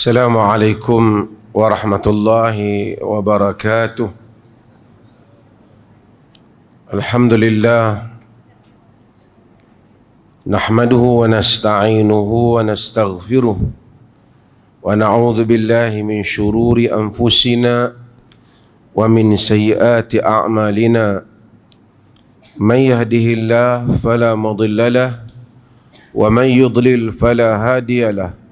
السلام عليكم ورحمة الله وبركاته. الحمد لله نحمده ونستعينه ونستغفره ونعوذ بالله من شرور أنفسنا ومن سيئات أعمالنا. من يهده الله فلا مضل له ومن يضلل فلا هادي له.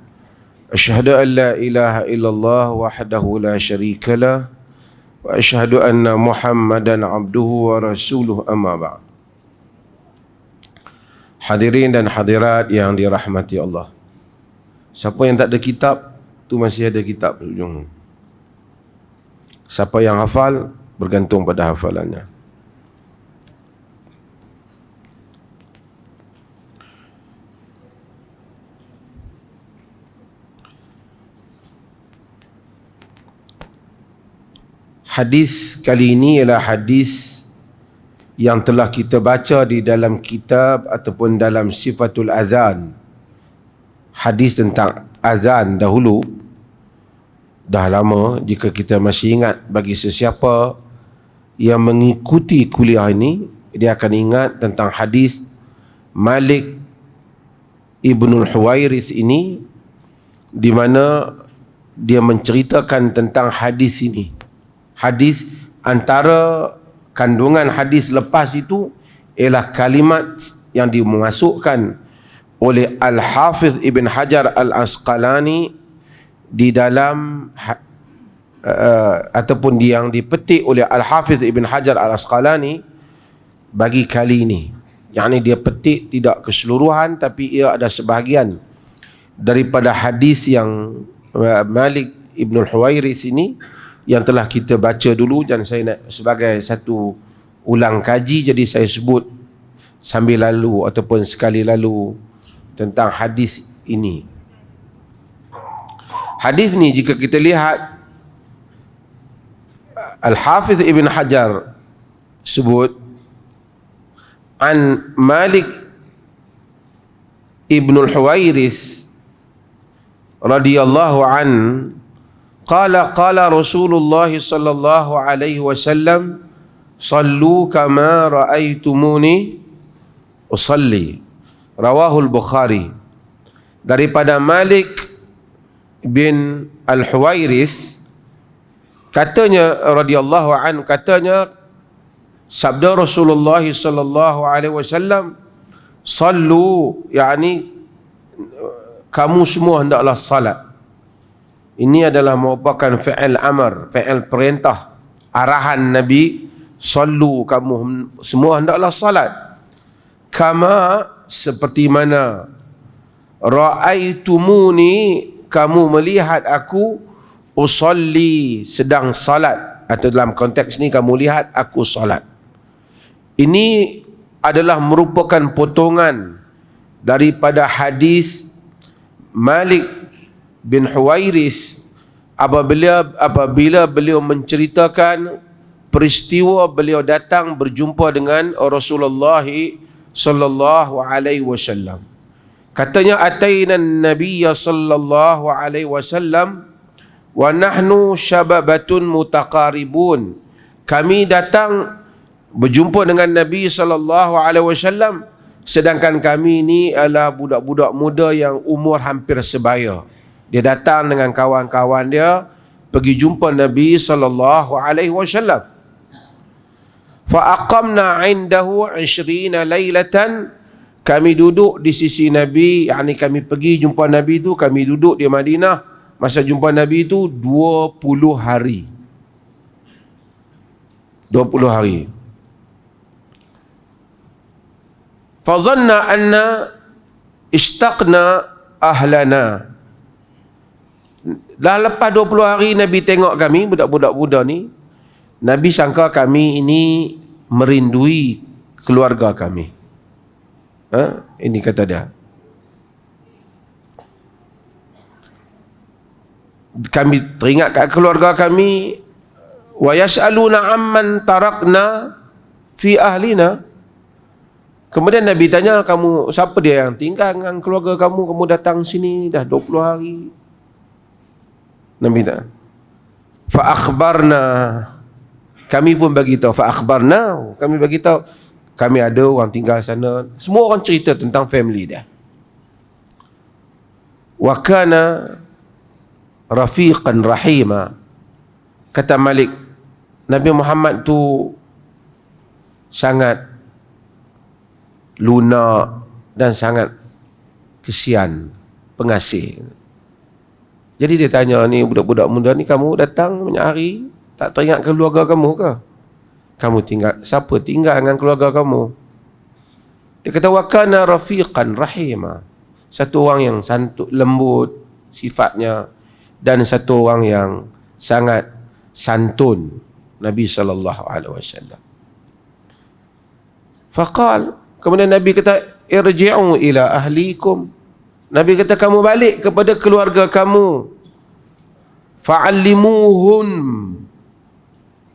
أشهد أن لا إله إلا الله وحده لا شريك له وأشهد أن محمدا عبده ورسوله أما بعد. Hadirin dan hadirat yang dirahmati Allah, siapa yang tak ada kitab tu masih ada kitab di ujung. Siapa yang hafal bergantung pada hafalannya. Hadis kali ini ialah hadis yang telah kita baca di dalam kitab ataupun dalam sifatul azan. Hadis tentang azan dahulu. Dah lama, jika kita masih ingat, bagi sesiapa yang mengikuti kuliah ini, dia akan ingat tentang hadis Malik Ibnul Huwairith ini, di mana dia menceritakan tentang hadis ini. Hadis, antara kandungan hadis lepas itu ialah kalimat yang dimasukkan oleh Al-Hafiz Ibn Hajar Al-Asqalani di dalam ataupun yang dipetik oleh Al-Hafiz Ibn Hajar Al-Asqalani bagi kali ini. Yang dia petik tidak keseluruhan, tapi ia ada sebahagian daripada hadis yang Malik Ibn Huwairith ini yang telah kita baca dulu, dan saya nak sebagai satu ulang kaji, jadi saya sebut sambil lalu ataupun sekali lalu tentang hadis ini. Hadis ni jika kita lihat, Al-Hafiz Ibn Hajar sebut an Malik Ibnul Huwairith radhiyallahu an qala Rasulullah sallallahu alaihi wasallam sallu kama raaitumuni usalli, rawahul Bukhari. Daripada Malik bin Al-Huwairith katanya radhiyallahu an, katanya sabda Rasulullah sallallahu alaihi wasallam, sallu, yakni kamu semua hendaklah salat. Ini adalah merupakan fi'il amr, fi'il perintah, arahan Nabi, sallu, kamu semua hendaklah salat. Kama, seperti mana, ra'aitumuni, kamu melihat aku, usalli, sedang salat, atau dalam konteks ni kamu lihat aku salat. Ini adalah merupakan potongan daripada hadis Malik bin Huwairith apabila beliau menceritakan peristiwa beliau datang berjumpa dengan Rasulullah sallallahu alaihi wasallam. Katanya, ataina an-nabiyya sallallahu alaihi wasallam wa nahnu syababatun mutaqaribun. Kami datang berjumpa dengan Nabi sallallahu alaihi wasallam sedangkan kami ni adalah budak-budak muda yang umur hampir sebaya. Dia datang dengan kawan-kawan dia pergi jumpa Nabi sallallahu alaihi wasallam. Fa aqamna 'indahu 20 lailatan. Kami duduk di sisi Nabi, yakni kami pergi jumpa Nabi tu, kami duduk di Madinah masa jumpa Nabi tu 20 hari. 20 hari. Fa dhanna anna ishtaqna ahlana. Dah lepas 20 hari Nabi tengok kami, budak-budak muda ni, Nabi sangka kami ini merindui keluarga kami. Ini kata dia. Kami teringat kat keluarga kami. Wa yas'aluna amman tarakna fi ahlina. Kemudian Nabi tanya, kamu siapa dia yang tinggal dengan keluarga kamu datang sini dah 20 hari. Nabi tak. Fa akhbarna, kami pun bagi tahu. Fa akhbarna, kami bagi tahu. Kami ada orang tinggal sana. Semua orang cerita tentang family dia. Wa kana rafiqan rahima. Kata Malik, Nabi Muhammad tu sangat lunak dan sangat kesian, pengasih. Jadi dia tanya ni budak-budak muda ni, kamu datang banyak hari tak teringat keluarga kamu ke? Kamu tinggal, siapa tinggal dengan keluarga kamu? Dia kata wa kana rafiqan rahima. Satu orang yang santun, lembut sifatnya, dan satu orang yang sangat santun, Nabi sallallahu alaihi wasallam. Faqal, kemudian Nabi kata irji'u ila ahlikum. Nabi kata kamu balik kepada keluarga kamu. Fa'allimuhum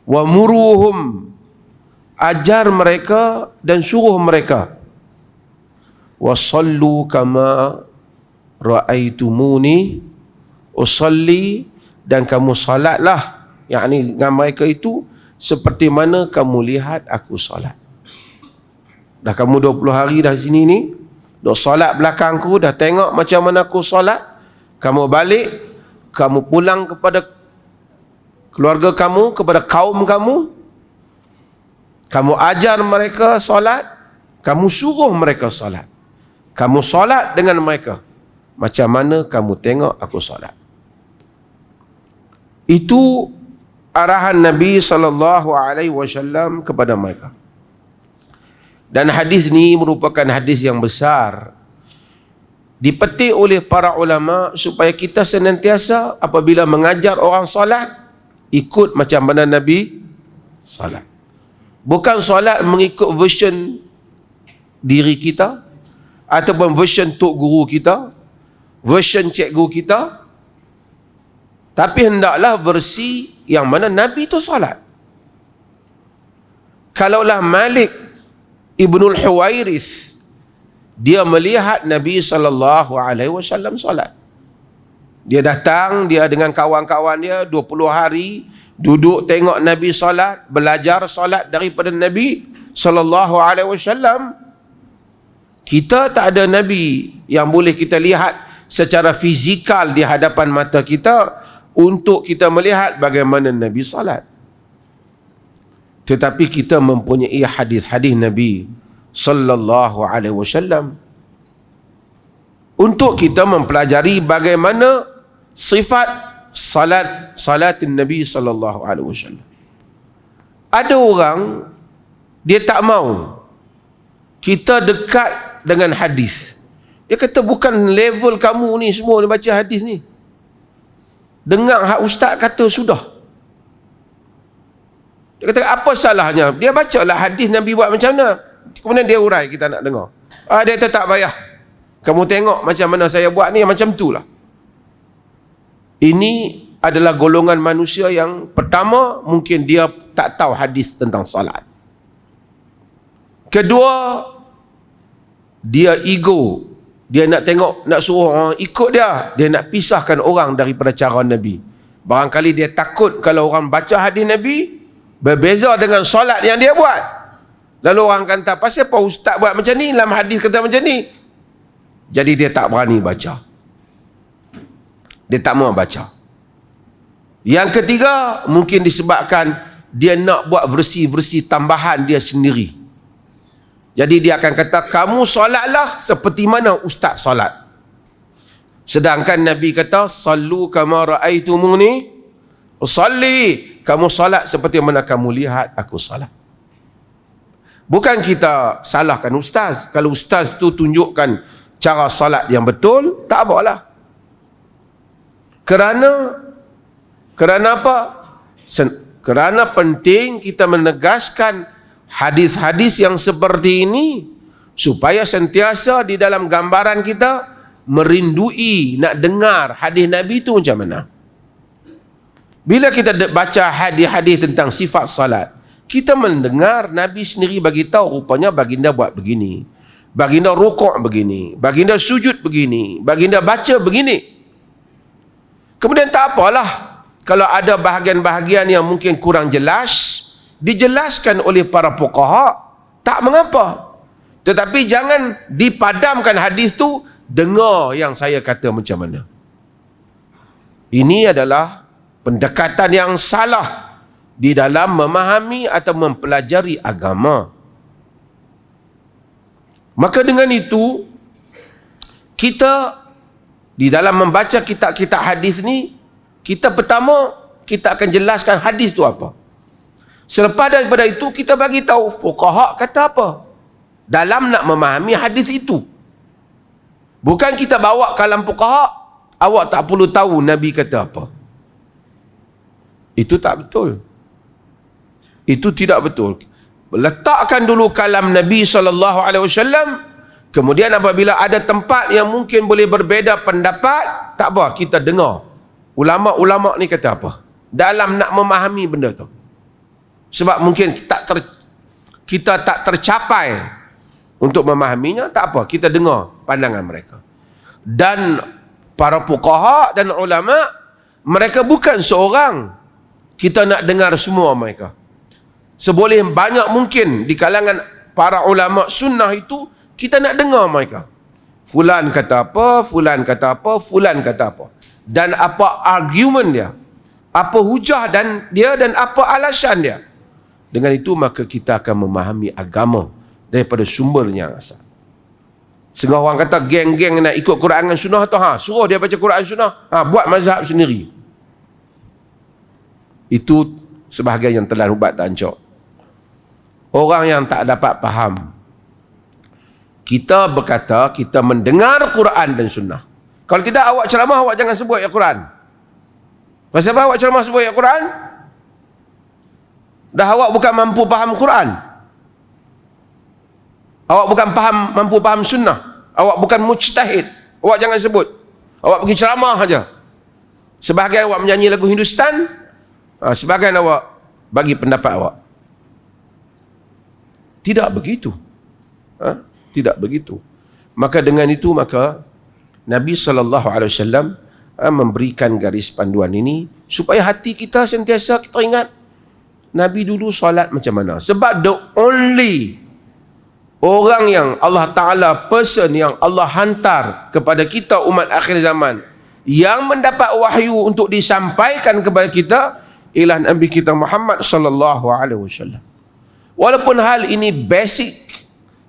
wa muruhum. Ajar mereka dan suruh mereka. Wa sallu kama ra'aitumuni usalli, dan kamu salatlah, yakni dengan mereka itu seperti mana kamu lihat aku salat. Dah kamu 20 hari dah sini ni, duk solat belakangku, dah tengok macam mana aku solat. Kamu balik, kamu pulang kepada keluarga kamu, kepada kaum kamu. Kamu ajar mereka solat, kamu suruh mereka solat. Kamu solat dengan mereka macam mana kamu tengok aku solat. Itu arahan Nabi SAW kepada mereka. Dan hadis ni merupakan hadis yang besar, dipetik oleh para ulama supaya kita senantiasa apabila mengajar orang solat, ikut macam mana Nabi solat. Bukan solat mengikut version diri kita, ataupun version tok guru kita, version cikgu kita, tapi hendaklah versi yang mana Nabi tu solat. Kalaulah Malik Ibnul Huwairith, dia melihat Nabi SAW solat. Dia datang, dia dengan kawan-kawan dia 20 hari duduk tengok Nabi solat, belajar solat daripada Nabi SAW. Kita tak ada Nabi yang boleh kita lihat secara fizikal di hadapan mata kita untuk kita melihat bagaimana Nabi solat. Tetapi kita mempunyai hadis-hadis Nabi sallallahu alaihi wasallam untuk kita mempelajari bagaimana sifat salatin Nabi sallallahu alaihi wasallam. Ada orang dia tak mau kita dekat dengan hadis. Dia kata bukan level kamu ni semua ni baca hadis ni. Dengar hak ustaz kata sudah. Dia kata apa salahnya? Dia bacalah hadis Nabi buat macam mana, kemudian dia urai, kita nak dengar. Dia kata tak payah, kamu tengok macam mana saya buat ni, macam itulah. Ini adalah golongan manusia yang pertama, mungkin dia tak tahu hadis tentang salat. Kedua, dia ego. Dia nak tengok, nak suruh orang ikut dia. Dia nak pisahkan orang daripada cara Nabi. Barangkali dia takut kalau orang baca hadis Nabi berbeza dengan solat yang dia buat. Lalu orang kata, pasal apa ustaz buat macam ni, dalam hadis kata macam ni. Jadi dia tak berani baca. Dia tak mau baca. Yang ketiga, mungkin disebabkan dia nak buat versi-versi tambahan dia sendiri. Jadi dia akan kata, kamu solatlah seperti mana ustaz solat. Sedangkan Nabi kata, sallu kama ra'aitumuni usalli. Kamu salat seperti mana kamu lihat aku salat. Bukan kita salahkan ustaz. Kalau ustaz tu tunjukkan cara salat yang betul, tak apalah. Kerana apa? Kerana penting kita menegaskan hadis-hadis yang seperti ini supaya sentiasa di dalam gambaran kita merindui nak dengar hadis Nabi tu macam mana. Bila kita baca hadis-hadis tentang sifat salat, kita mendengar Nabi sendiri bagi tahu rupanya baginda buat begini, baginda rukuk begini, baginda sujud begini, baginda baca begini. Kemudian tak apalah Kalau ada bahagian-bahagian yang mungkin kurang jelas, dijelaskan oleh para fuqaha, tak mengapa. Tetapi jangan dipadamkan hadis tu, dengar yang saya kata macam mana. Ini adalah pendekatan yang salah di dalam memahami atau mempelajari agama. Maka dengan itu, kita di dalam membaca kitab-kitab hadis ni, kita pertama, kita akan jelaskan hadis tu apa. Selepas daripada itu, kita bagi tahu fuqaha kata apa dalam nak memahami hadis itu. Bukan kita bawa kalam fuqaha, awak tak perlu tahu Nabi kata apa. Itu tak betul. Itu tidak betul. Letakkan dulu kalam Nabi SAW, kemudian apabila ada tempat yang mungkin boleh berbeza pendapat, tak apa, kita dengar ulama-ulama ni kata apa dalam nak memahami benda tu. Sebab mungkin kita tak tercapai untuk memahaminya, tak apa, kita dengar pandangan mereka. Dan para fuqaha dan ulama, mereka bukan seorang, kita nak dengar semua mereka. Seboleh banyak mungkin di kalangan para ulama sunnah itu, kita nak dengar mereka. Fulan kata apa, fulan kata apa, fulan kata apa. Dan apa argumen dia, apa hujah dan apa alasan dia. Dengan itu maka kita akan memahami agama daripada sumbernya asal. Setengah orang kata geng-geng nak ikut Quran dan Sunnah tu, suruh dia baca Quran Sunnah, buat mazhab sendiri. Itu sebahagian yang telan ubat tak ancok. Orang yang tak dapat faham. Kita berkata kita mendengar Quran dan Sunnah. Kalau tidak, awak ceramah, awak jangan sebut ayat Quran. Pasal apa awak ceramah sebut ayat Quran? Dah awak bukan mampu faham Quran. Awak bukan mampu faham Sunnah. Awak bukan mujtahid. Awak jangan sebut. Awak pergi ceramah saja. Sebahagian awak menyanyi lagu Hindustan, sebahagian awak bagi pendapat awak. Tidak begitu. Tidak begitu. Maka dengan itu, maka Nabi SAW memberikan garis panduan ini supaya hati kita sentiasa kita ingat Nabi dulu solat macam mana. Sebab the only orang yang Allah Ta'ala, person yang Allah hantar kepada kita umat akhir zaman, yang mendapat wahyu untuk disampaikan kepada kita, ialah Nabi kita Muhammad SAW. Walaupun hal ini basic,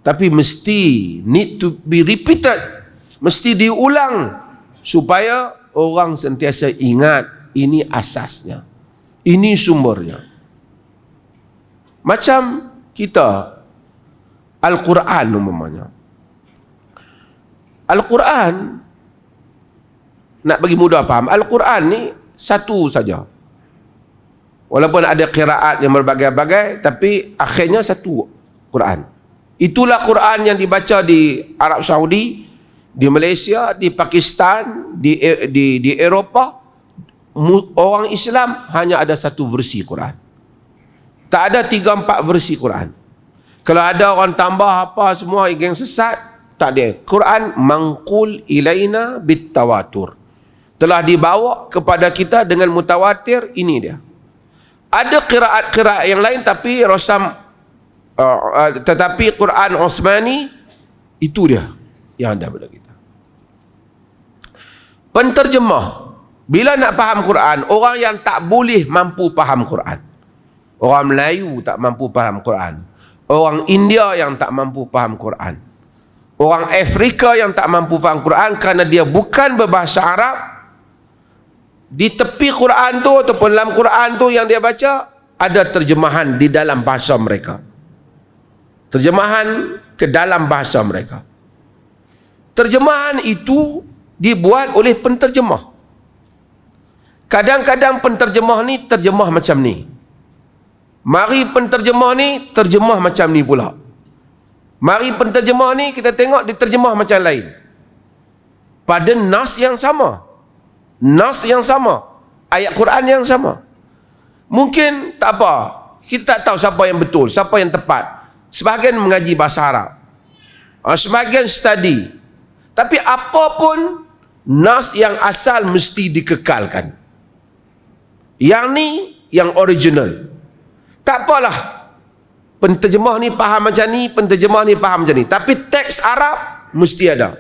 tapi mesti need to be repeated, mesti diulang supaya orang sentiasa ingat ini asasnya, ini sumbernya. Macam kita Al-Quran umpamanya. Al-Quran, nak bagi mudah faham, Al-Quran ni satu saja. Walaupun ada qiraat yang berbagai-bagai, tapi akhirnya satu Quran. Itulah Quran yang dibaca di Arab Saudi, di Malaysia, di Pakistan, di Eropah. Orang Islam hanya ada satu versi Quran. Tak ada 3-4 versi Quran. Kalau ada orang tambah apa semua geng sesat, tak ada. Quran mangqul ilaina bitawatur. Telah dibawa kepada kita dengan mutawatir, ini dia. Ada qiraat-qiraat yang lain tapi tetapi Quran Uthmani itu dia yang ada pada kita. Penterjemah, bila nak faham Quran, orang yang tak boleh mampu faham Quran. Orang Melayu tak mampu faham Quran. Orang India yang tak mampu faham Quran. Orang Afrika yang tak mampu faham Quran kerana dia bukan berbahasa Arab. Di tepi Quran tu ataupun dalam Quran tu yang dia baca, ada terjemahan di dalam bahasa mereka. Terjemahan ke dalam bahasa mereka. Terjemahan itu dibuat oleh penterjemah. Kadang-kadang penterjemah ni terjemah macam ni. Mari penterjemah ni terjemah macam ni pula. Mari penterjemah ni kita tengok diterjemah macam lain. Pada nas yang sama. Nas yang sama. Ayat Quran yang sama. Mungkin tak apa. Kita tak tahu siapa yang betul, siapa yang tepat. Sebahagian mengaji bahasa Arab. Sebahagian study. Tapi apapun, nas yang asal mesti dikekalkan. Yang ni yang original. Tak apalah, penterjemah ni faham macam ni, penterjemah ni faham macam ni, tapi teks Arab mesti ada.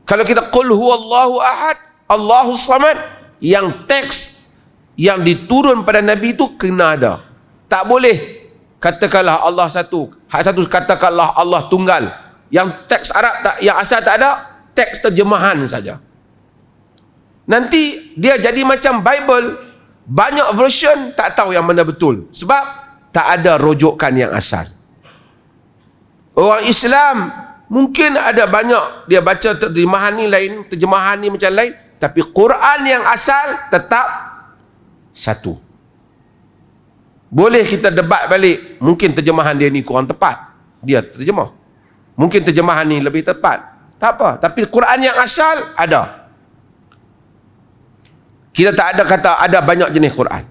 Kalau kita qul huwallahu ahad, Allahus samad, yang teks yang diturun pada Nabi itu kena ada. Tak boleh katakanlah Allah satu, hak satu katakanlah Allah tunggal. Yang teks Arab tak, yang asal tak ada, teks terjemahan saja. Nanti dia jadi macam Bible, banyak version tak tahu yang mana betul, sebab tak ada rujukan yang asal. Orang Islam mungkin ada banyak dia baca terjemahan ni lain, terjemahan ni macam lain, tapi Quran yang asal tetap satu. Boleh kita debat balik, mungkin terjemahan dia ni kurang tepat, dia terjemah, mungkin terjemahan ni lebih tepat, tak apa, tapi Quran yang asal ada. Kita tak ada kata ada banyak jenis Quran.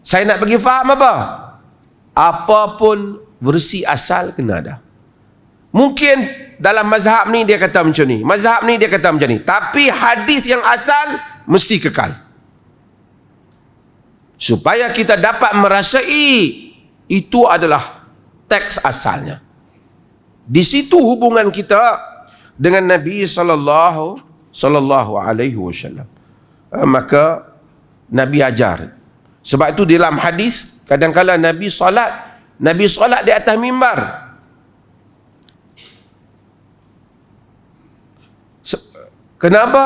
Saya nak bagi faham apa? Apapun versi asal kena ada. Mungkin dalam mazhab ni dia kata macam ni, mazhab ni dia kata macam ni, tapi hadis yang asal mesti kekal. Supaya kita dapat merasai itu adalah teks asalnya. Di situ hubungan kita dengan Nabi sallallahu alaihi wasallam. Maka Nabi ajar. Sebab itu dalam hadis kadang-kadang Nabi solat di atas mimbar. Kenapa?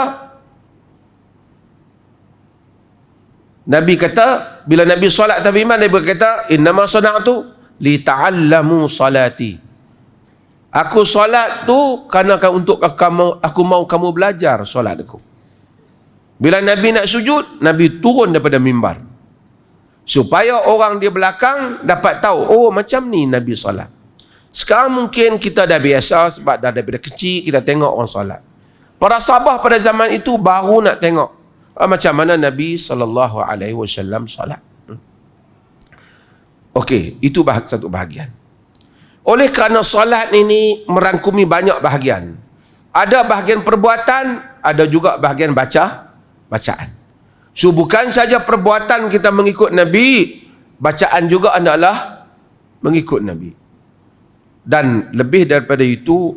Nabi kata, bila Nabi solat atas mimbar, Nabi kata, innama sana'tu li ta'allamu salati. Aku solat tu kerana untuk aku mau kamu belajar solat aku. Bila Nabi nak sujud, Nabi turun daripada mimbar, supaya orang di belakang dapat tahu, oh macam ni Nabi solat. Sekarang mungkin kita dah biasa, sebab dah daripada kecil kita tengok orang solat. Para sahabat pada zaman itu baru nak tengok macam mana Nabi SAW solat. Okey, itu satu bahagian. Oleh kerana solat ini merangkumi banyak bahagian. Ada bahagian perbuatan, ada juga bahagian bacaan. So bukan saja perbuatan kita mengikut Nabi, bacaan juga adalah mengikut Nabi. Dan lebih daripada itu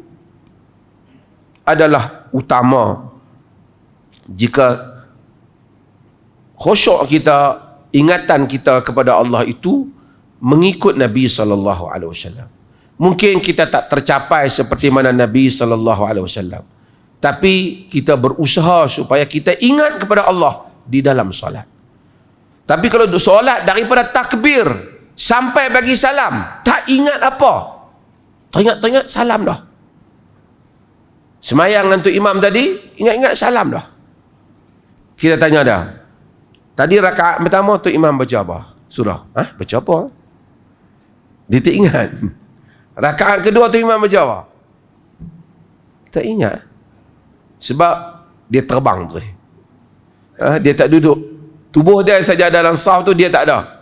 adalah utama, jika khusyuk kita, ingatan kita kepada Allah itu mengikut Nabi SAW. Mungkin kita tak tercapai seperti mana Nabi SAW, tapi kita berusaha supaya kita ingat kepada Allah di dalam solat. Tapi kalau solat daripada takbir sampai bagi salam, tak ingat apa, teringat salam dah. Semayang untuk imam tadi, ingat-ingat salam dah. Kita tanya dah, tadi rakaat pertama tu imam baca apa? Surah. Baca apa? Dia tak ingat. Rakaat kedua tu imam baca apa? Tak ingat. Sebab dia terbang tu. Dia tak duduk. Tubuh dia saja dalam saf tu dia tak ada.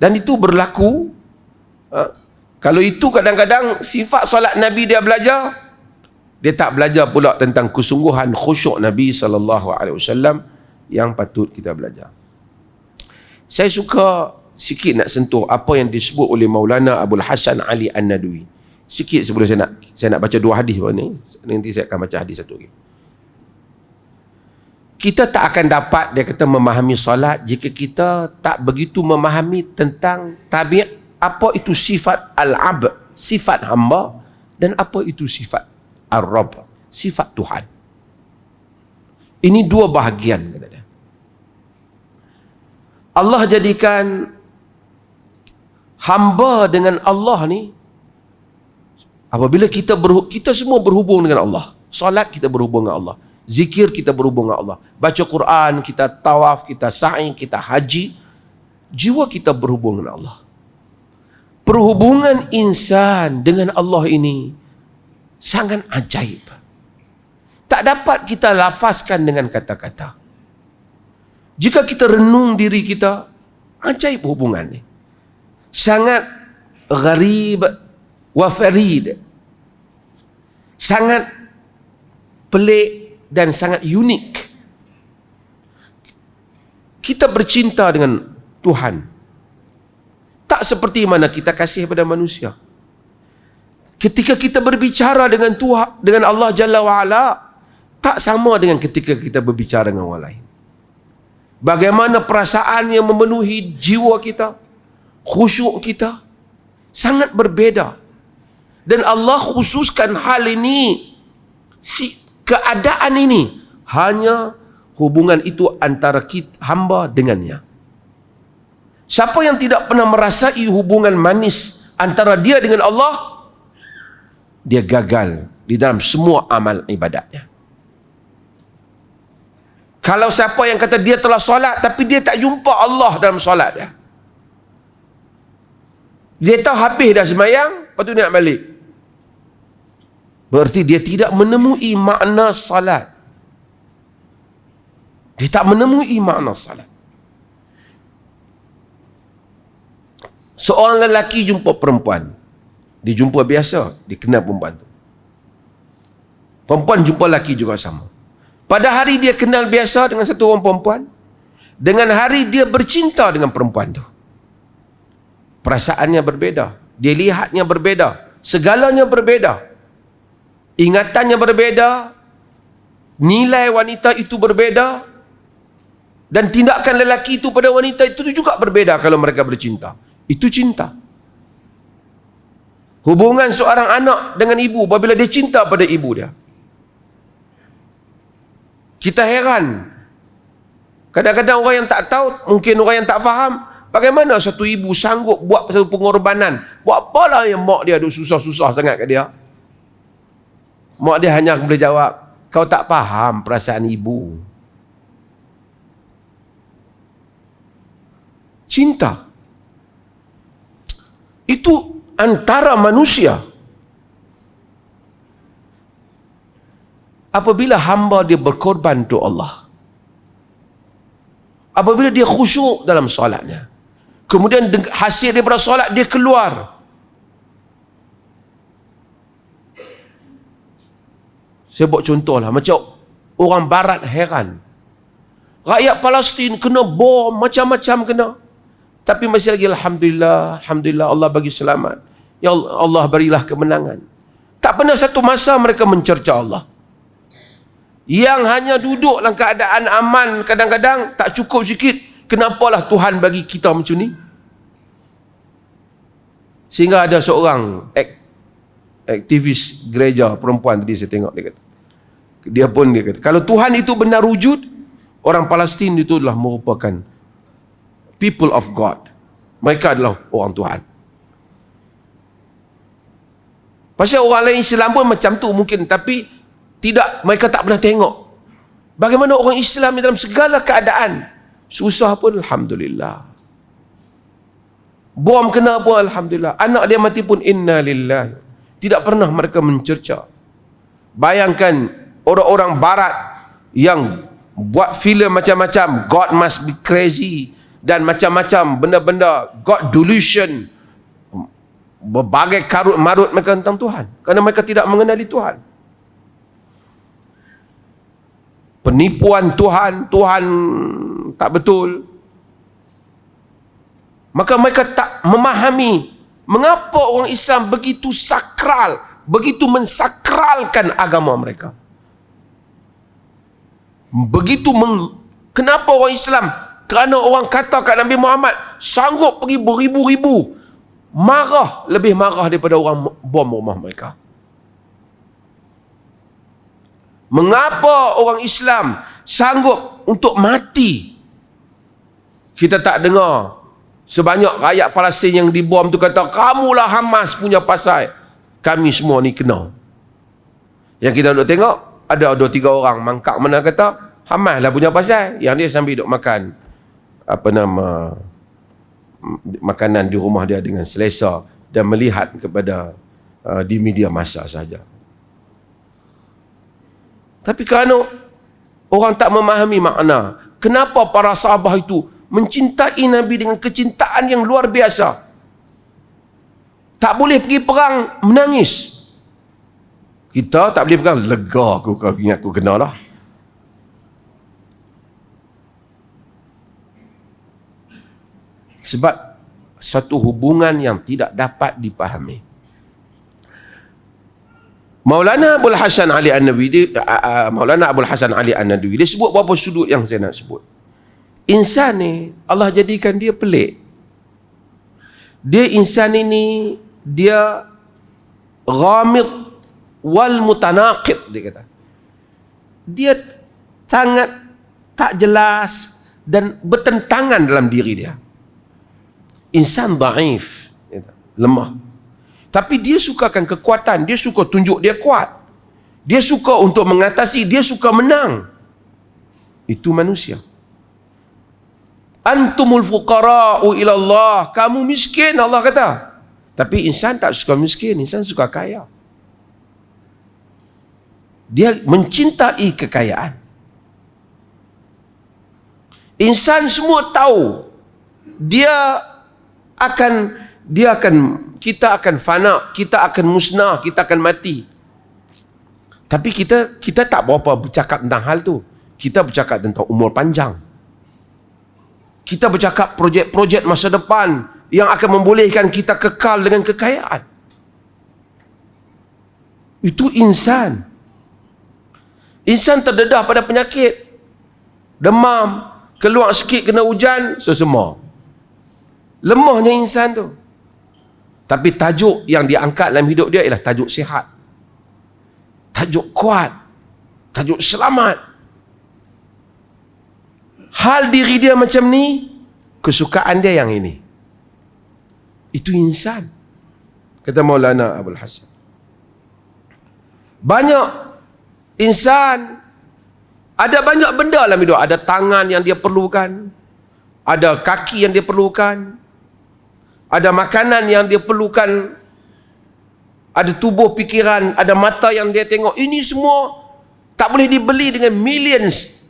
Dan itu berlaku. Kalau itu kadang-kadang sifat solat Nabi dia belajar, dia tak belajar pula tentang kesungguhan khusyuk Nabi SAW yang patut kita belajar. Saya suka sikit nak sentuh apa yang disebut oleh Maulana Abdul Hasan Ali An-Nadwi. Sikit sebelum saya nak baca dua hadis ni. Nanti saya akan baca hadis satu lagi. Kita tak akan dapat, dia kata, memahami solat jika kita tak begitu memahami tentang tabiat, apa itu sifat al-abd, sifat hamba, dan apa itu sifat ar-rabb, sifat Tuhan. Ini dua bahagian, kata dia. Allah jadikan hamba dengan Allah ni, apabila kita semua berhubung dengan Allah. Solat kita berhubung dengan Allah, zikir kita berhubung dengan Allah, baca Quran, kita tawaf, kita sa'i, kita haji, jiwa kita berhubung dengan Allah. Perhubungan insan dengan Allah ini sangat ajaib. Tak dapat kita lafazkan dengan kata-kata. Jika kita renung diri kita, ajaib hubungan ni. Sangat gharib wa farid. Sangat pelik dan sangat unik. kita bercinta dengan Tuhan. Tak seperti mana kita kasih kepada manusia. Ketika kita berbicara dengan Tuhan, dengan Allah Jalla wa'ala, tak sama dengan ketika kita berbicara dengan orang lain. Bagaimana perasaan yang memenuhi jiwa kita, khusyuk kita, sangat berbeza. Dan Allah khususkan hal ini, keadaan ini, hanya hubungan itu antara hamba dengannya. Siapa yang tidak pernah merasai hubungan manis antara dia dengan Allah, dia gagal di dalam semua amal ibadatnya. Kalau siapa yang kata dia telah solat tapi dia tak jumpa Allah dalam solat dia, dia tahu habis dah sembahyang, lepas tu dia nak balik, berarti dia tidak menemui makna salat. Dia tak menemui makna salat. Seorang lelaki jumpa perempuan, dia jumpa biasa, dia kenal perempuan tu. Perempuan jumpa lelaki juga sama. Pada hari dia kenal biasa dengan satu orang perempuan, dengan hari dia bercinta dengan perempuan tu, perasaannya berbeza, dia lihatnya berbeza, segalanya berbeza, ingatannya berbeza, nilai wanita itu berbeza, dan tindakan lelaki itu pada wanita itu juga berbeza kalau mereka bercinta. Itu cinta. Hubungan seorang anak dengan ibu apabila dia cinta pada ibu dia. Kita heran. Kadang-kadang orang yang tak tahu, mungkin orang yang tak faham, bagaimana satu ibu sanggup buat satu pengorbanan. Buat apalah yang mak dia ada susah-susah sangat kat dia. Mak dia hanya boleh jawab, kau tak faham perasaan ibu. Cinta itu antara manusia. Apabila hamba dia berkorban untuk Allah, apabila dia khusyuk dalam solatnya, kemudian hasil daripada solat dia keluar, saya buat contohlah, macam orang barat heran, rakyat Palestin kena bom macam-macam kena, tapi masih lagi Alhamdulillah, Alhamdulillah, Allah bagi selamat, ya Allah berilah kemenangan. Tak pernah satu masa mereka mencerca Allah. Yang hanya duduk dalam keadaan aman, kadang-kadang tak cukup sikit, kenapalah Tuhan bagi kita macam ni? Sehingga ada seorang aktivis gereja perempuan tadi saya tengok, dia kata, kalau Tuhan itu benar wujud, orang Palestin itu adalah merupakan people of God. Mereka adalah orang Tuhan. Pasal orang lain Islam pun macam tu mungkin, tapi tidak, mereka tak pernah tengok bagaimana orang Islam dalam segala keadaan, susah pun Alhamdulillah, bom kena pun Alhamdulillah, anak dia mati pun inna lillahi. Tidak pernah mereka mencerca. Bayangkan orang-orang barat yang buat filem macam-macam, God must be crazy, dan macam-macam benda-benda, God delusion, berbagai karut marut mereka tentang Tuhan, kerana mereka tidak mengenali Tuhan. Penipuan Tuhan, Tuhan tak betul. Maka mereka tak memahami mengapa orang Islam begitu sakral, begitu mensakralkan agama mereka. Kenapa orang Islam? Kerana orang kata kat Nabi Muhammad sanggup pergi beribu-ribu, marah, lebih marah daripada orang bom rumah mereka. Mengapa orang Islam sanggup untuk mati? Kita tak dengar sebanyak rakyat Palestin yang dibom tu kata, kamulah Hamas punya pasal, kami semua ni kena. Yang kita duduk tengok, ada 2-3 orang mangkak mana kata Hamas lah punya pasal, yang dia sambil duduk makan makanan di rumah dia dengan selesa dan melihat kepada di media massa saja. Tapi kerana orang tak memahami makna, kenapa para sahabat itu mencintai Nabi dengan kecintaan yang luar biasa, tak boleh pergi perang menangis. Kita tak boleh perang, lega aku kalau ingat aku kena lah. Sebab satu hubungan yang tidak dapat dipahami. Maulana Abdul Hasan Ali An-Nadwi, Maulana Abdul Hasan Ali An-Nadwi, dia sebut beberapa sudut yang saya nak sebut. Insan ni Allah jadikan dia pelik. Dia insan ini dia ghamid wal mutanaqid, dia kata. Dia sangat tak jelas dan bertentangan dalam diri dia. Insan dhaif, lemah. Tapi dia sukakan kekuatan, dia suka tunjuk dia kuat. Dia suka untuk mengatasi, dia suka menang. Itu manusia. Antumul fuqara'u ila Allah. Kamu miskin, Allah kata. Tapi insan tak suka miskin, insan suka kaya. Dia mencintai kekayaan. Insan semua tahu kita akan fana, kita akan musnah, kita akan mati. Tapi kita tak berapa bercakap tentang hal tu. Kita bercakap tentang umur panjang. Kita bercakap projek-projek masa depan yang akan membolehkan kita kekal dengan kekayaan. Itu insan. Insan terdedah pada penyakit. Demam, keluar sikit kena hujan, sesema. Lemahnya insan tu. Tapi tajuk yang dia angkat dalam hidup dia ialah tajuk sihat. Tajuk kuat. Tajuk selamat. Hal diri dia macam ni, kesukaan dia yang ini. Itu insan. Kata Maulana Abdul Hasan. Banyak insan, ada banyak benda dalam hidup. Ada tangan yang dia perlukan. Ada kaki yang dia perlukan. Ada makanan yang dia perlukan. Ada tubuh fikiran. Ada mata yang dia tengok. Ini semua tak boleh dibeli dengan millions.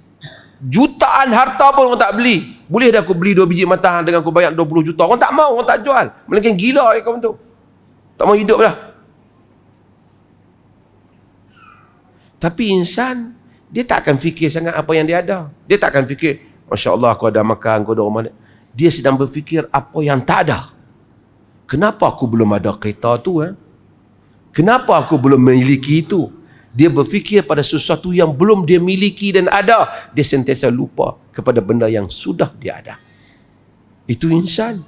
Jutaan harta pun orang tak beli. Boleh dah aku beli 2 biji mata dengan aku bayar 20 juta. Orang tak mau, orang tak jual. Melainkan gila kau tu. Tak mau hidup dah. Tapi insan, dia tak akan fikir sangat apa yang dia ada. Dia tak akan fikir, Masya Allah aku ada makan, aku ada rumah. Dia sedang berfikir apa yang tak ada. Kenapa aku belum ada kereta tu? Kenapa aku belum memiliki itu? Dia berfikir pada sesuatu yang belum dia miliki dan ada. Dia sentiasa lupa kepada benda yang sudah dia ada. Itu insan.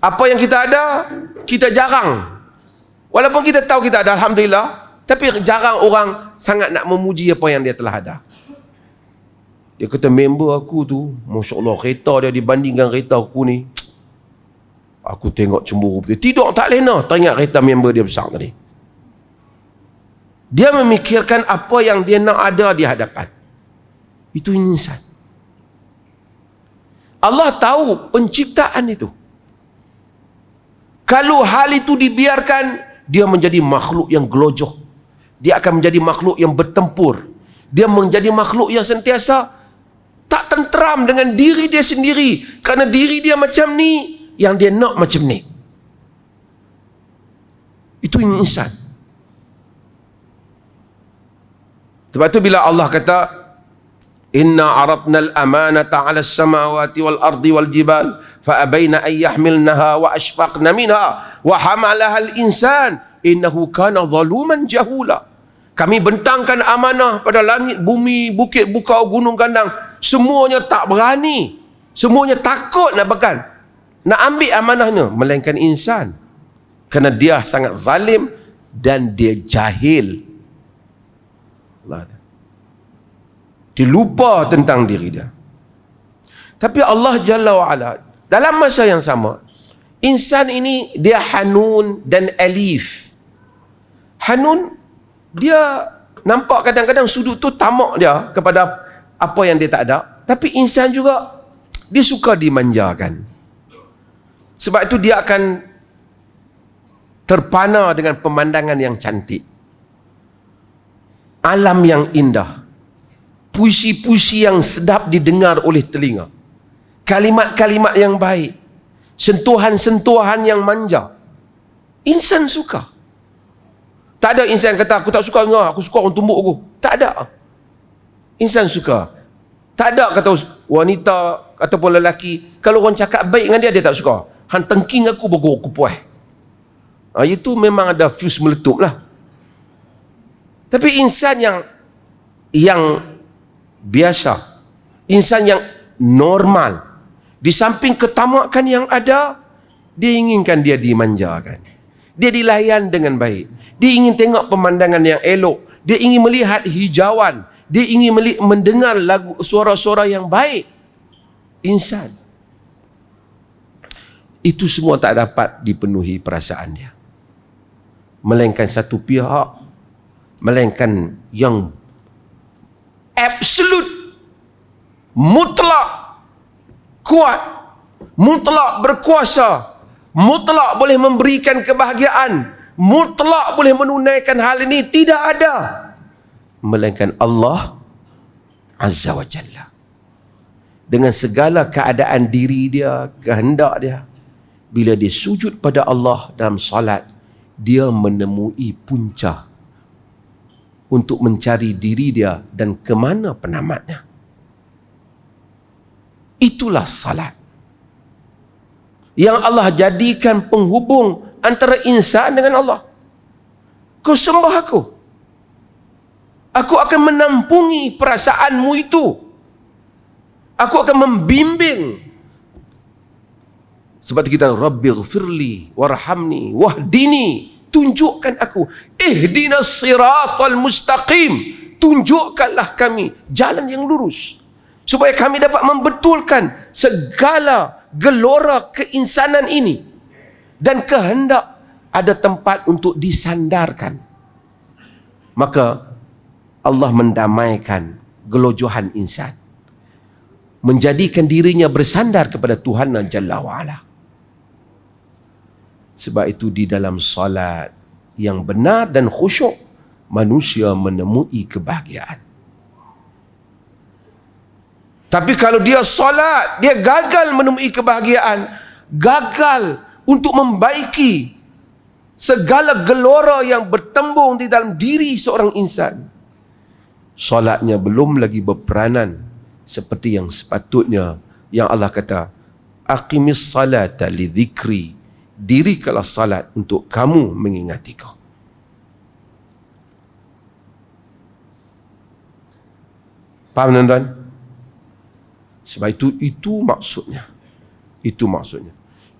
Apa yang kita ada, kita jarang. Walaupun kita tahu kita ada, Alhamdulillah. Tapi jarang orang sangat nak memuji apa yang dia telah ada. Dia kata member aku tu, Masya Allah, kereta dia dibandingkan kereta aku ni, aku tengok cemburu. Tidur tak lena, teringat kereta member dia besar tadi. Dia memikirkan apa yang dia nak ada di hadapan. Itu insan. Allah tahu penciptaan itu. Kalau hal itu dibiarkan, dia menjadi makhluk yang gelojoh. Dia akan menjadi makhluk yang bertempur. Dia menjadi makhluk yang sentiasa tak tenteram dengan diri dia sendiri. Kerana diri dia macam ni, yang dia nak macam ni. Itu insan. Sebab tu bila Allah kata, Inna aradna al-amanata 'ala as-samawati wal ardi wal jibal fa abaina an yahmilnaha wa ashfaqna minha wa hamalaha al-insan innahu kana zaluman jahula. Kami bentangkan amanah pada langit, bumi, bukit, bukau, gunung, gandang. Semuanya tak berani. Semuanya takut nak pegang, nak ambil amanahnya, melainkan insan. Kerana dia sangat zalim dan dia jahil. Dia lupa tentang diri dia. Tapi Allah Jalla wa'ala, dalam masa yang sama, insan ini dia hanun dan alif. Hanun, dia nampak kadang-kadang sudut tu tamak dia kepada apa yang dia tak ada. Tapi insan juga, dia suka dimanjakan. Sebab itu dia akan terpana dengan pemandangan yang cantik, alam yang indah, puisi-puisi yang sedap didengar oleh telinga, kalimat-kalimat yang baik, sentuhan-sentuhan yang manja. Insan suka. Tak ada insan yang kata aku tak suka, aku suka orang tumbuk aku. Tak ada. Insan suka Tak ada kata wanita ataupun lelaki, kalau orang cakap baik dengan dia, dia tak suka. Han tengking aku, bagus aku puas. Itu memang ada fuse meletup lah. Tapi insan yang biasa, insan yang normal, di samping ketamakan yang ada, dia inginkan dia dimanjakan, dia dilayan dengan baik, dia ingin tengok pemandangan yang elok, dia ingin melihat hijauan, dia ingin mendengar lagu, suara-suara yang baik. Insan itu semua tak dapat dipenuhi perasaan dia, melainkan satu pihak, melainkan yang absolute, mutlak kuat, mutlak berkuasa, mutlak boleh memberikan kebahagiaan, mutlak boleh menunaikan hal ini, tidak ada melainkan Allah Azza wa Jalla. Dengan segala keadaan diri dia, kehendak dia, bila dia sujud pada Allah dalam salat, dia menemui punca untuk mencari diri dia dan ke mana penamatnya. Itulah salat yang Allah jadikan penghubung antara insan dengan Allah. Kau sembah aku akan menampungi perasaanmu itu. Aku akan membimbing. Seperti kita, Rabbighfirli warhamni wahdini, tunjukkan aku, ihdinas siratal mustaqim, tunjukkanlah kami jalan yang lurus, supaya kami dapat membetulkan segala gelora keinsanan ini, dan kehendak ada tempat untuk disandarkan. Maka Allah mendamaikan gelojohan insan, menjadikan dirinya bersandar kepada Tuhan Jalla wa'ala. Sebab itu di dalam salat yang benar dan khusyuk, manusia menemui kebahagiaan. Tapi kalau dia salat, dia gagal menemui kebahagiaan, gagal untuk membaiki segala gelora yang bertembung di dalam diri seorang insan, salatnya belum lagi berperanan seperti yang sepatutnya. Yang Allah kata, aqimis salata li dhikri, dirikanlah salat untuk kamu mengingatiku. Faham tuan-tuan? Sebab itu maksudnya. Itu maksudnya.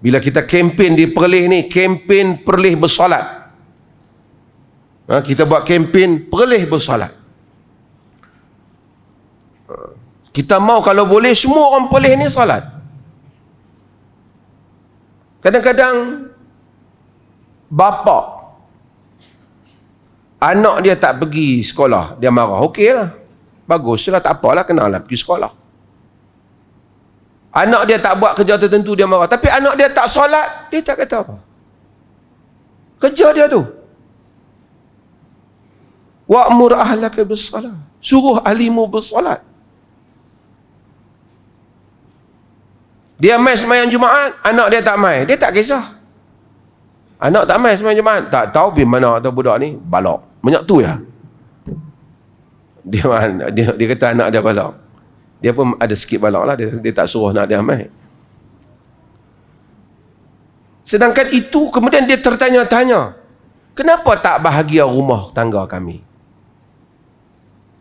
Bila kita kempen di Perlis ni, kempen Perlis bersolat. Kita buat kempen Perlis bersolat. Kita mau kalau boleh semua orang Perlis ni solat. Kadang-kadang bapa anak dia tak pergi sekolah, dia marah. Okeylah, baguslah, tak apalah, kenalah pergi sekolah. Anak dia tak buat kerja tertentu, dia marah. Tapi anak dia tak solat, dia tak kata apa. Kerja dia tu. Wa'mur ahlaka bis-salat, suruh ahlimu bersolat. Dia mai sembahyang Jumaat, anak dia tak mai, dia tak kisah. Anak tak mai sembahyang Jumaat, tak tahu pergi mana tu budak ni, balok. Banyak tu ya. Dia kata anak dia balok. Dia pun ada sikit balok lah, dia tak suruh anak dia mai. Sedangkan itu kemudian dia tertanya-tanya, kenapa tak bahagia rumah tangga kami?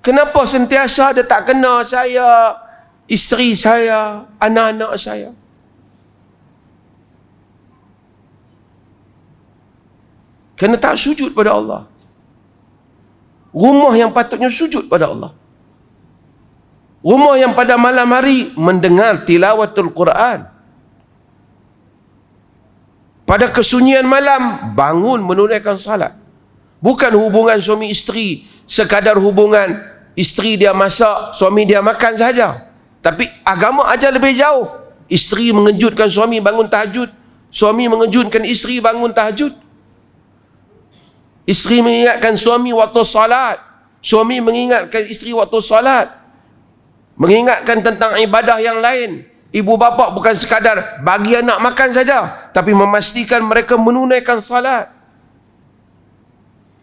Kenapa sentiasa dia tak kena saya, isteri saya, anak-anak saya? Kerana tak sujud pada Allah. Rumah yang patutnya sujud pada Allah. Rumah yang pada malam hari mendengar tilawatul Quran. Pada kesunyian malam bangun menunaikan salat. Bukan hubungan suami isteri sekadar hubungan isteri dia masak, suami dia makan saja. Tapi agama ajar lebih jauh. Isteri mengejutkan suami bangun tahajud, suami mengejutkan isteri bangun tahajud. Isteri mengingatkan suami waktu salat, suami mengingatkan isteri waktu salat, mengingatkan tentang ibadah yang lain. Ibu bapa bukan sekadar bagi anak makan saja, tapi memastikan mereka menunaikan salat.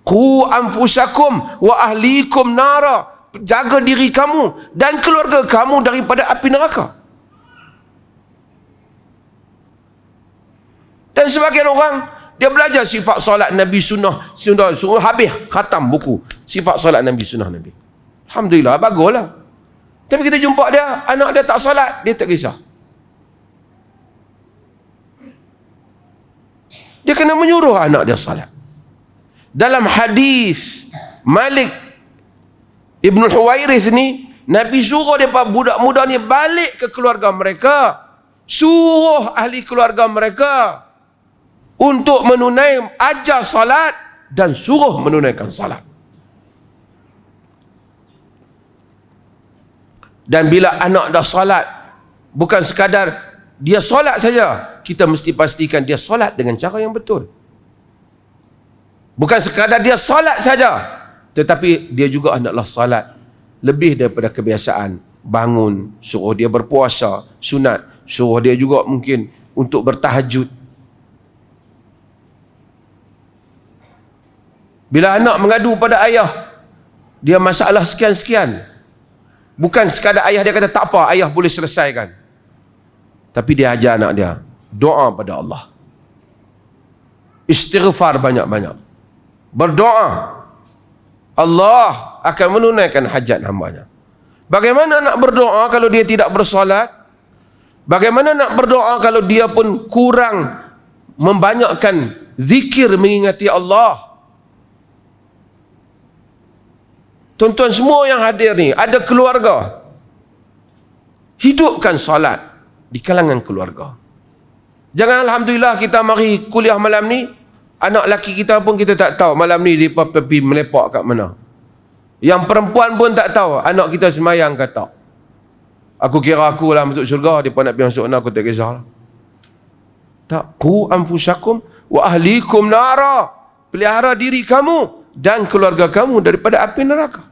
Qu anfusakum wa ahlikum nara, jaga diri kamu dan keluarga kamu daripada api neraka. Dan sebagian orang, dia belajar sifat solat Nabi sunnah habis khatam buku sifat solat Nabi sunnah Nabi. Alhamdulillah, baguslah. Tapi kita jumpa dia, anak dia tak solat, dia tak kisah. Dia kena menyuruh anak dia solat. Dalam hadis Malik Ibn Huwairis ni, Nabi suruh dia budak-budak ni balik ke keluarga mereka, suruh ahli keluarga mereka untuk menunaikan ajar salat dan suruh menunaikan salat. Dan bila anak dah salat, bukan sekadar dia solat saja, kita mesti pastikan dia solat dengan cara yang betul. Bukan sekadar dia solat saja, tetapi dia juga hendaklah solat lebih daripada kebiasaan. Bangun, suruh dia berpuasa sunat, suruh dia juga mungkin untuk bertahajud. Bila anak mengadu pada ayah, dia masalah sekian-sekian, bukan sekadar ayah dia kata tak apa, ayah boleh selesaikan, tapi dia ajar anak dia doa pada Allah, istighfar banyak-banyak, berdoa, Allah akan menunaikan hajat hambanya. Bagaimana nak berdoa kalau dia tidak bersolat? Bagaimana nak berdoa kalau dia pun kurang membanyakkan zikir mengingati Allah? Tuan-tuan semua yang hadir ni ada keluarga, hidupkan solat di kalangan keluarga. Jangan alhamdulillah kita mari kuliah malam ni, anak laki kita pun kita tak tahu malam ni dia pergi melepak kat mana. Yang perempuan pun tak tahu anak kita semayang ke tak. Aku kira aku lah masuk syurga, dia pun nak pergi masuk neraka, aku tak kisah. Tak, qu anfusakum wa ahlikum nara. Pelihara diri kamu dan keluarga kamu daripada api neraka.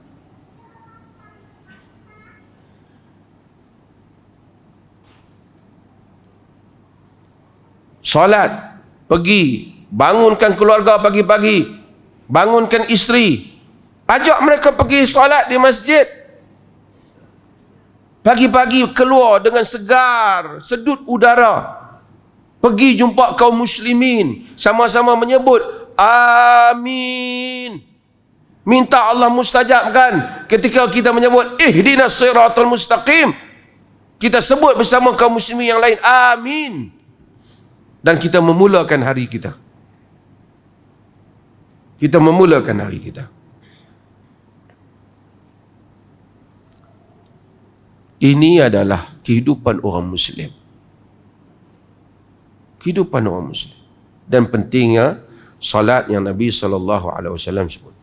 Salat, pergi bangunkan keluarga pagi-pagi, bangunkan isteri, ajak mereka pergi solat di masjid. Pagi-pagi keluar dengan segar, sedut udara, pergi jumpa kaum muslimin, sama-sama menyebut amin. Minta Allah mustajabkan. Ketika kita menyebut ihdinas siratal mustaqim, kita sebut bersama kaum muslimin yang lain amin. Dan kita memulakan hari kita. Kita memulakan hari kita. Ini adalah kehidupan orang Muslim. Kehidupan orang Muslim. Dan pentingnya salat yang Nabi SAW sebut.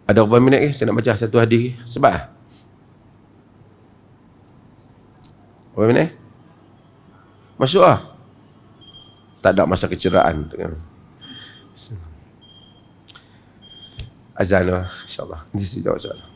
Ada berapa minit ke? Saya nak baca satu hadis sebab berapa minit? Masuk lah. Tak ada masa keceriaan. Azan lah, insyaAllah. Nanti saya jawab soalan.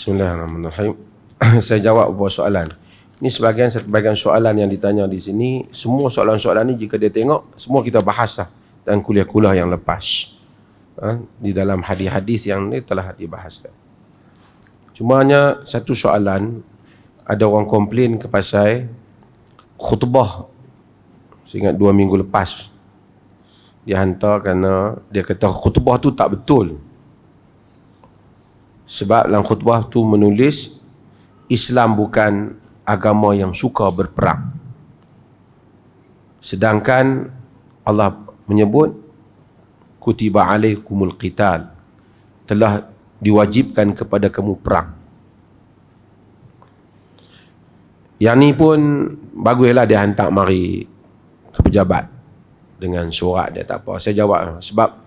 Bismillahirrahmanirrahim. Saya jawab beberapa soalan. Ini sebahagian soalan yang ditanya di sini. Semua soalan-soalan ni jika dia tengok, semua kita bahas lah dalam kuliah-kuliah yang lepas. Di dalam hadis-hadis yang ni telah dibahaskan. Cuma hanya satu soalan, ada orang komplain ke pasal khutbah. Saya ingat 2 minggu lepas dia hantar kerana dia kata khutbah tu tak betul. Sebab dalam khutbah tu menulis Islam bukan agama yang suka berperang. Sedangkan Allah menyebut kutiba alaikumul qital, telah diwajibkan kepada kamu perang. Yang ni pun baguslah dia hantar mari ke pejabat dengan surat dia, tak apa. Saya jawab sebab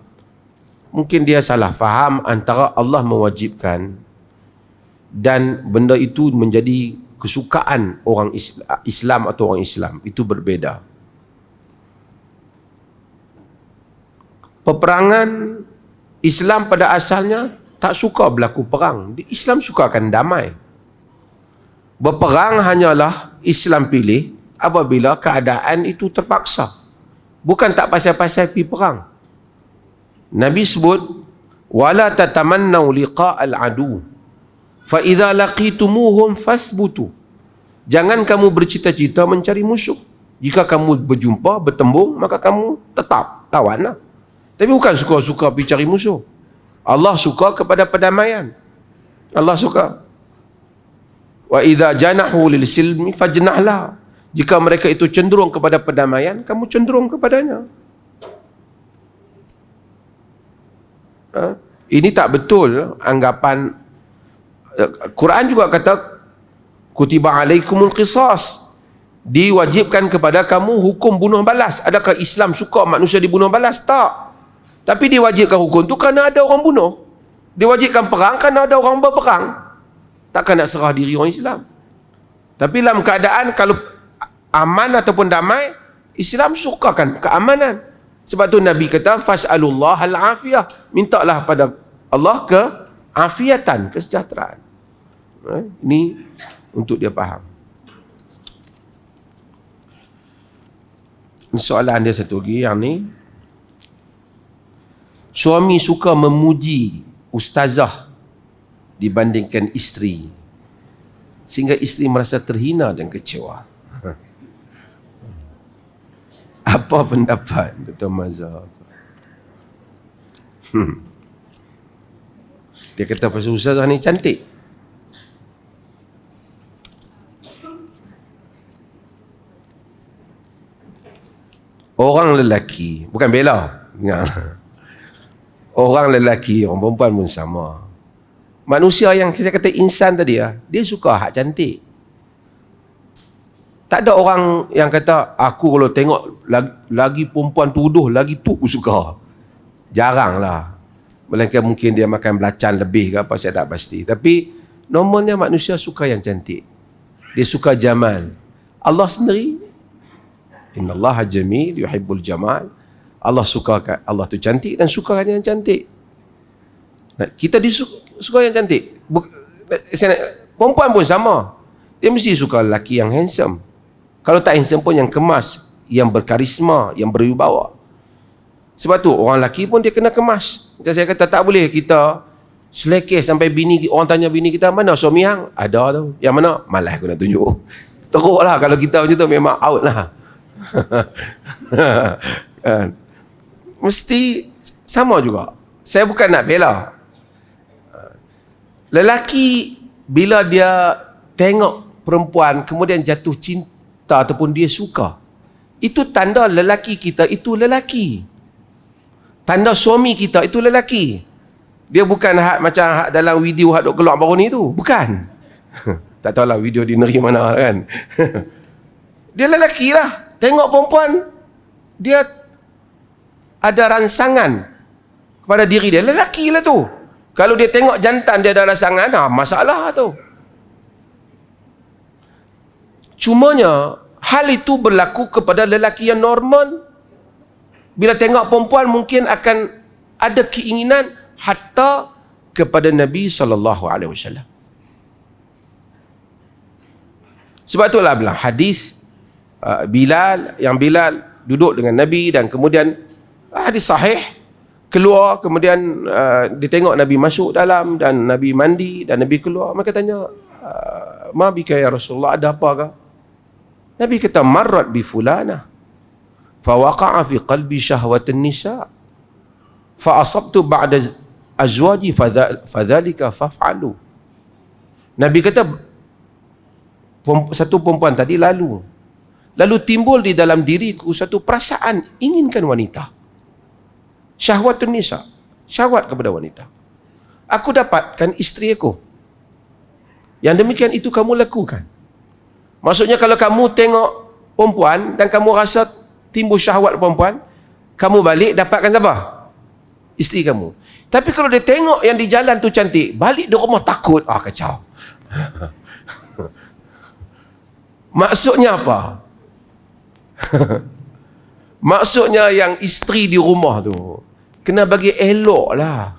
mungkin dia salah faham antara Allah mewajibkan dan benda itu menjadi kesukaan orang Islam atau orang Islam. Itu berbeza. Peperangan, Islam pada asalnya tak suka berlaku perang. Islam suka akan damai. Berperang hanyalah Islam pilih apabila keadaan itu terpaksa. Bukan tak pasal-pasal pergi perang. Nabi sebut, wala tatamannau liqa'al adu fa idza laqitumuhum fathbutu. Jangan kamu bercita-cita mencari musuh. Jika kamu berjumpa, bertembung, maka kamu tetap lawanlah. Tapi bukan suka-suka pergi cari musuh. Allah suka kepada perdamaian. Allah suka. Wa idza janahu lil silmi fajnahla. Jika mereka itu cenderung kepada perdamaian, kamu cenderung kepadanya. Ini tak betul anggapan. Quran juga kata kutiba alaikumul qisas, diwajibkan kepada kamu hukum bunuh balas. Adakah Islam suka manusia dibunuh balas? Tak. Tapi diwajibkan hukum tu kerana ada orang bunuh. Diwajibkan perang kerana ada orang berperang. Takkan nak serah diri orang Islam. Tapi dalam keadaan kalau aman ataupun damai, Islam sukakan keamanan. Sebab tu Nabi kata fas'alullah al-afiyah, mintalah pada Allah keafiatan, kesejahteraan. Ini untuk dia faham. Soalan dia satu lagi yang ni, suami suka memuji ustazah dibandingkan isteri, sehingga isteri merasa terhina dan kecewa. Apa pendapat Dr. Mazhar? Dia kata pasal ustazah ni cantik. Orang lelaki, bukan bela. Orang lelaki, orang perempuan pun sama. Manusia yang kita kata insan tadi, dia suka hak cantik. Tak ada orang yang kata, aku kalau tengok lagi perempuan tuduh, lagi tu aku suka. Jarang lah. Melainkan mungkin dia makan belacan lebih ke apa, saya tak pasti. Tapi normalnya manusia suka yang cantik. Dia suka jamal. Allah sendiri, innallaha jamil yuhibbul jamal. Allah suka, Allah tu cantik dan suka yang cantik. Kita suka yang cantik. Perempuan pun sama. Dia mesti suka lelaki yang handsome. Kalau tak handsome pun yang kemas, yang berkarisma, yang berwibawa. Sebab tu orang lelaki pun dia kena kemas. Macam saya kata, tak boleh kita selekeh sampai bini, orang tanya bini kita, mana suami hang? Ada tu. Yang mana? Malas aku nak tunjuk. Teruk lah kalau kita macam tu, memang out lah. Mesti sama juga. Saya bukan nak bela. Lelaki bila dia tengok perempuan kemudian jatuh cinta ataupun dia suka, itu tanda lelaki kita itu lelaki. Tanda suami kita itu lelaki. Dia bukan macam dalam video hak duk keluar baru ni tu. Bukan. Tak tahulah video di negeri mana kan. Dia lelaki lah. Tengok perempuan, dia ada rangsangan kepada diri dia. Lelaki lah tu. Kalau dia tengok jantan dia ada rangsangan, masalah tu. Cumanya, hal itu berlaku kepada lelaki yang normal. Bila tengok perempuan, mungkin akan ada keinginan hatta kepada Nabi SAW. Sebab itulah bilang hadis Bilal duduk dengan Nabi dan kemudian hadis sahih, keluar, kemudian dia tengok Nabi masuk dalam dan Nabi mandi dan Nabi keluar. Maka tanya, ma bika ya Rasulullah, ada apakah? Nabi kata, marrat bi fulana fa waqa'a fi qalbi syahwatun nisa fa asabtu ba'da azwaji fadhalika faf'alu. Nabi kata, satu perempuan tadi lalu timbul di dalam diriku satu perasaan inginkan wanita. Syahwatun nisa, syahwat kepada wanita. Aku dapatkan isteri aku. Yang demikian itu kamu lakukan. Maksudnya kalau kamu tengok perempuan dan kamu rasa timbul syahwat perempuan, kamu balik dapatkan siapa? Isteri kamu. Tapi kalau dia tengok yang di jalan tu cantik, balik di rumah takut, kacau. Maksudnya apa? Maksudnya yang isteri di rumah tu kena bagi elok lah.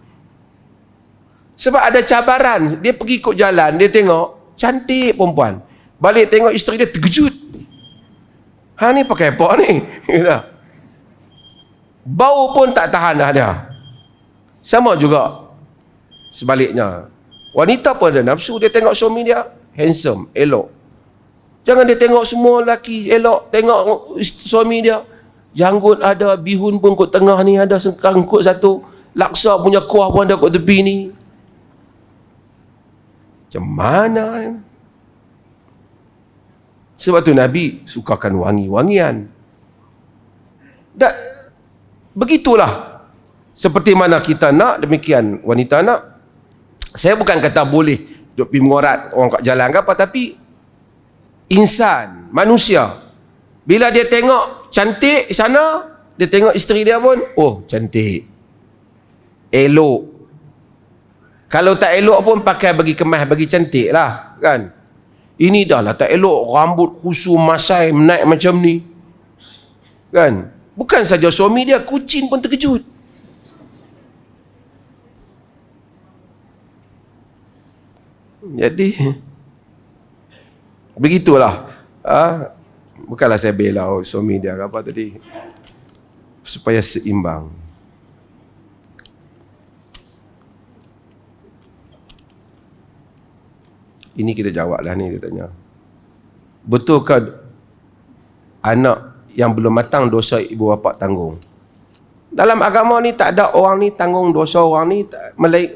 Sebab ada cabaran. Dia pergi ikut jalan, dia tengok cantik perempuan, balik tengok isteri dia, terkejut. Ni pakai apa ni? Bau pun tak tahan dah dia. Sama juga sebaliknya, wanita pun ada nafsu. Dia tengok suami dia handsome, elok. Jangan dia tengok semua lelaki elok, tengok suami dia janggut ada, bihun pun kot tengah ni ada sekangkut satu, laksa punya kuah pun ada kot tepi ni. Macam mana? Sebab tu Nabi sukakan wangi-wangian. Begitulah. Seperti mana kita nak, demikian wanita nak. Saya bukan kata boleh duk pergi mengorat orang kat jalan ke apa, tapi insan, manusia, bila dia tengok cantik sana, dia tengok isteri dia pun, cantik, elok. Kalau tak elok pun pakai bagi kemas, bagi cantik lah, kan? Ini dah lah tak elok, rambut khusu masai menaik macam ni, kan? Bukan saja suami dia, kucing pun terkejut. Jadi begitulah. Bukanlah saya bela suami dia apa tadi, supaya seimbang. Ini kita jawablah ni, dia tanya, betulkah anak yang belum matang dosa ibu bapa tanggung? Dalam agama ni tak ada orang ni tanggung dosa orang ni,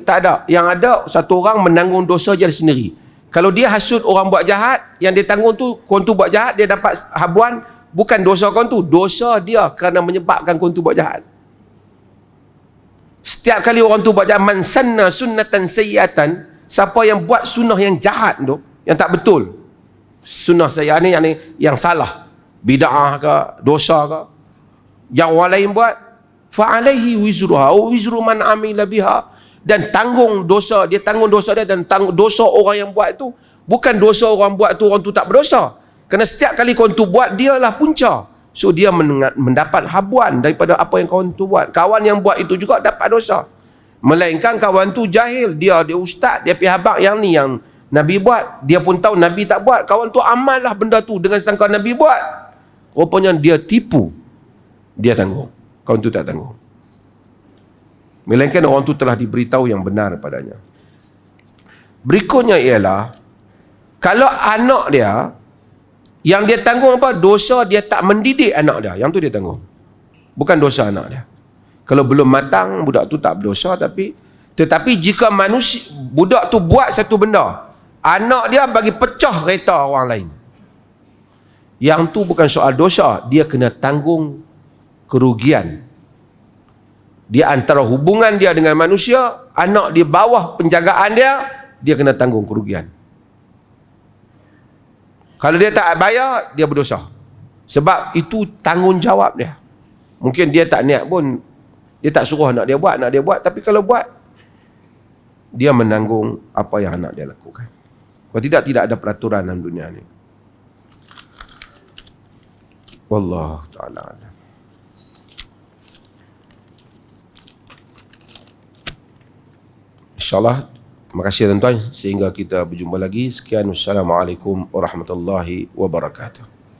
tak ada. Yang ada satu orang menanggung dosa dia sendiri. Kalau dia hasut orang buat jahat, yang dia tanggung tu, kawan tu buat jahat, dia dapat habuan, bukan dosa kawan tu, dosa dia kerana menyebabkan kawan tu buat jahat. Setiap kali orang tu buat jahat, man sanna sunnatan sayyiatan, siapa yang buat sunnah yang jahat tu, yang tak betul, sunnah sayyiat ni yang salah, bid'ah ke, dosa ke, yang orang lain buat, fa'alaihi wizruha wa wizru man amila biha, dan tanggung dosa dia, dan tanggung dosa orang yang buat tu. Bukan dosa orang buat tu, orang tu tak berdosa, kerana setiap kali kawan tu buat, dialah punca. So dia mendapat habuan daripada apa yang kawan tu buat. Kawan yang buat itu juga dapat dosa, melainkan kawan tu jahil, dia ustaz, dia pergi habaq yang ni yang Nabi buat, dia pun tahu Nabi tak buat, kawan tu amal lah benda tu dengan sangka Nabi buat, rupanya dia tipu, dia tanggung, kawan tu tak tanggung. Melainkan orang tu telah diberitahu yang benar padanya. Berikutnya ialah, kalau anak dia, yang dia tanggung apa? Dosa dia tak mendidik anak dia, yang tu dia tanggung, bukan dosa anak dia. Kalau belum matang, budak tu tak berdosa. Tetapi jika manusia, budak tu buat satu benda, anak dia bagi pecah kereta orang lain, yang tu bukan soal dosa, dia kena tanggung kerugian. Dia antara hubungan dia dengan manusia, anak di bawah penjagaan dia, dia kena tanggung kerugian. Kalau dia tak bayar, dia berdosa. Sebab itu tanggungjawab dia. Mungkin dia tak niat pun, dia tak suruh anak dia buat, tapi kalau buat, dia menanggung apa yang anak dia lakukan. Kalau tidak ada peraturan dalam dunia ni. Wallahu ta'ala alam. InsyaAllah Terima kasih tuan-tuan, sehingga kita berjumpa lagi. Sekian, wassalamualaikum warahmatullahi wabarakatuh.